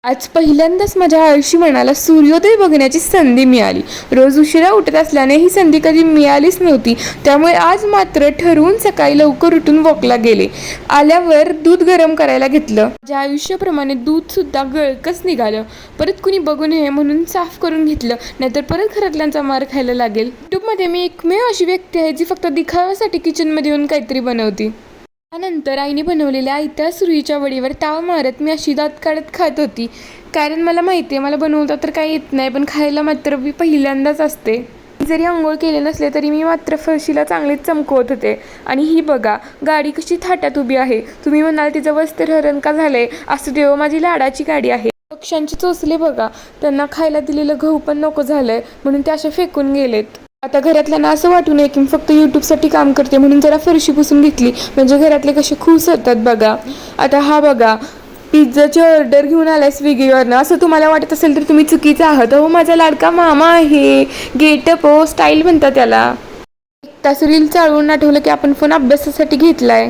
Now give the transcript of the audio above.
आज पहिल्यांदाच माझ्या आयुष्य मनाला सूर्योदय बघण्याची संधी मिळाली. रोज उशिरा उठत असल्याने ही संधी कधी मिळालीच नव्हती. त्यामुळे आज मात्र ठरवून सकाळी लवकर उठून वॉकला गेले. आल्यावर दूध गरम करायला घेतलं. माझ्या आयुष्याप्रमाणे दूध सुद्धा गळकच निघालं. परत कुणी बघू नये म्हणून साफ करून घेतलं, नाहीतर परत घरातल्यांचा मार खायला लागेल. यूट्यूबमध्ये मी एकमेव अशी व्यक्ती आहे जी फक्त दिखाव्यासाठी किचनमध्ये येऊन काहीतरी बनवते. त्यानंतर आईने बनवलेल्या आयत्या सुरईच्या वडीवर ताव मारत मी अशी दात काढत खात होती. कारण मला माहिती आहे मला बनवता तर काही येत नाही, पण खायला मात्र मी पहिल्यांदाच असते. जरी आंघोळ केले नसले तरी मी मात्र फरशीला चांगलीच चमकवत होते. आणि ही बघा गाडी कशी थाटात उभी आहे. तुम्ही म्हणाल तिचं वस्त्र हरण का झालंय? असू देव, माझी लाडाची गाडी आहे. पक्ष्यांचे चोचले बघा, त्यांना खायला दिलेलं गहू पण नको झालंय म्हणून ते असे फेकून गेलेत. आता घरातल्यांना असं वाटू नये की मी फक्त यूट्यूबसाठी काम करते म्हणून जरा फरशी पुसून घेतली, म्हणजे घरातले कसे खुश होतात बघा. आता हा बघा, पिझ्झाची ऑर्डर घेऊन आलाय स्विगीवरनं. असं तुम्हाला वाटत असेल तर तुम्ही चुकीचं आहात. हो, माझा लाडका मामा आहे. गेटअप हो, स्टाईल म्हणतात त्याला. एक तास रील चालवून आठवलं की आपण फोन अभ्यासासाठी घेतलाय.